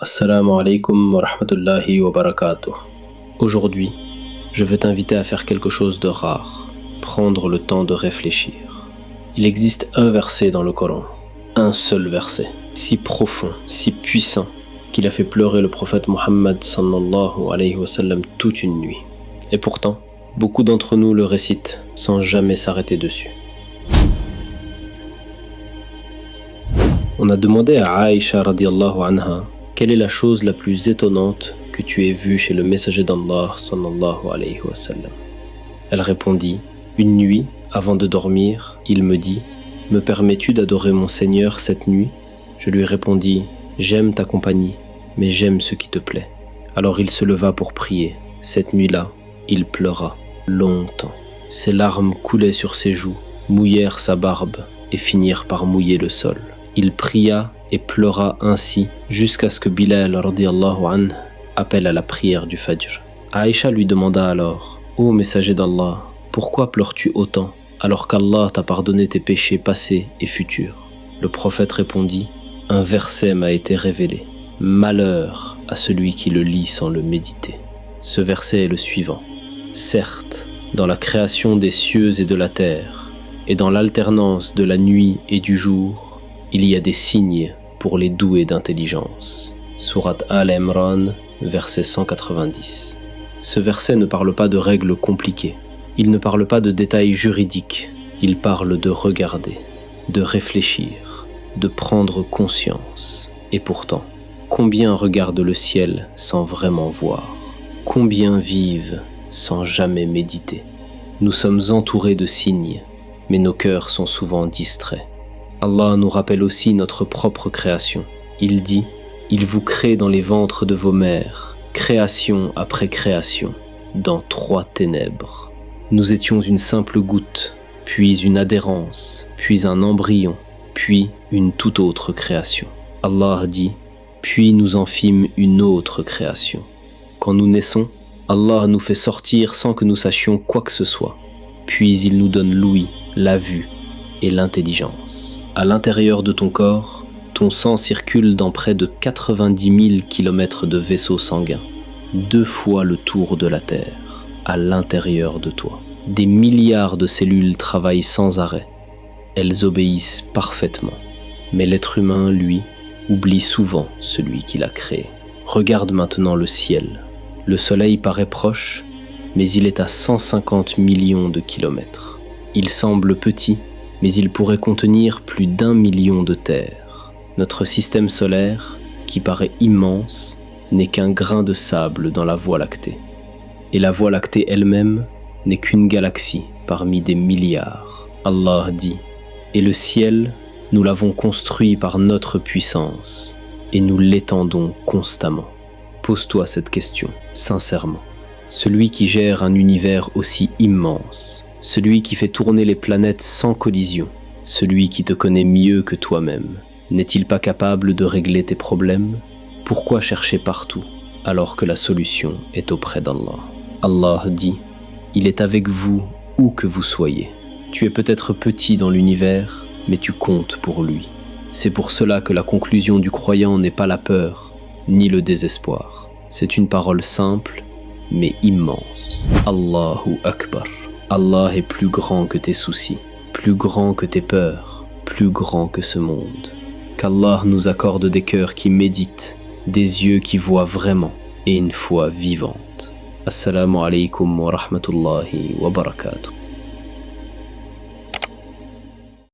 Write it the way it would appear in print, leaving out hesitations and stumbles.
Assalamu alaikum wa rahmatullahi wa barakatuh. Aujourd'hui, je veux t'inviter à faire quelque chose de rare, prendre le temps de réfléchir. Il existe un verset dans le Coran, un seul verset, si profond, si puissant, qu'il a fait pleurer le prophète Muhammad sallallahu alayhi wa sallam toute une nuit. Et pourtant, beaucoup d'entre nous le récitent sans jamais s'arrêter dessus. On a demandé à Aïcha radiallahu anha quelle est la chose la plus étonnante que tu aies vue chez le messager d'Allah sallallahu alayhi wa sallam. Elle répondit: une nuit, avant de dormir, il me dit: me permets-tu d'adorer mon Seigneur cette nuit? Je lui répondis: j'aime ta compagnie, mais j'aime ce qui te plaît. Alors il se leva pour prier. Cette nuit-là, il pleura longtemps. Ses larmes coulaient sur ses joues, mouillèrent sa barbe et finirent par mouiller le sol. Il pria et pleura ainsi jusqu'à ce que Bilal radiallahu anhu appelle à la prière du Fajr. Aïcha lui demanda alors: ô messager d'Allah, pourquoi pleures-tu autant alors qu'Allah t'a pardonné tes péchés passés et futurs? Le prophète répondit: un verset m'a été révélé. Malheur à celui qui le lit sans le méditer. Ce verset est le suivant: certes, dans la création des cieux et de la terre, et dans l'alternance de la nuit et du jour, il y a des signes pour les doués d'intelligence. Sourate Al-Imran, verset 190. Ce verset ne parle pas de règles compliquées. Il ne parle pas de détails juridiques. Il parle de regarder, de réfléchir, de prendre conscience. Et pourtant, combien regardent le ciel sans vraiment voir? Combien vivent sans jamais méditer? Nous sommes entourés de signes, mais nos cœurs sont souvent distraits. Allah nous rappelle aussi notre propre création. Il dit: il vous crée dans les ventres de vos mères, création après création, dans 3 ténèbres. Nous étions une simple goutte, puis une adhérence, puis un embryon, puis une toute autre création. Allah dit: puis nous en fîmes une autre création. Quand nous naissons, Allah nous fait sortir sans que nous sachions quoi que ce soit. Puis il nous donne l'ouïe, la vue et l'intelligence. À l'intérieur de ton corps, ton sang circule dans près de 90 000 km de vaisseaux sanguins, 2 fois le tour de la Terre, à l'intérieur de toi. Des milliards de cellules travaillent sans arrêt. Elles obéissent parfaitement. Mais l'être humain, lui, oublie souvent celui qui l'a créé. Regarde maintenant le ciel. Le soleil paraît proche, mais il est à 150 millions de kilomètres. Il semble petit, mais il pourrait contenir plus d'1 million de terres. Notre système solaire, qui paraît immense, n'est qu'un grain de sable dans la Voie lactée. Et la Voie lactée elle-même n'est qu'une galaxie parmi des milliards. Allah dit: et le ciel, nous l'avons construit par notre puissance, et nous l'étendons constamment. Pose-toi cette question, sincèrement. Celui qui gère un univers aussi immense, celui qui fait tourner les planètes sans collision, celui qui te connaît mieux que toi-même, n'est-il pas capable de régler tes problèmes? Pourquoi chercher partout alors que la solution est auprès d'Allah? Allah dit: il est avec vous où que vous soyez. Tu es peut-être petit dans l'univers, mais tu comptes pour lui. C'est pour cela que la conclusion du croyant n'est pas la peur, ni le désespoir. C'est une parole simple, mais immense. Allahu Akbar. Allah est plus grand que tes soucis, plus grand que tes peurs, plus grand que ce monde. Qu'Allah nous accorde des cœurs qui méditent, des yeux qui voient vraiment et une foi vivante. Assalamu alaikum wa rahmatullahi wa barakatuh.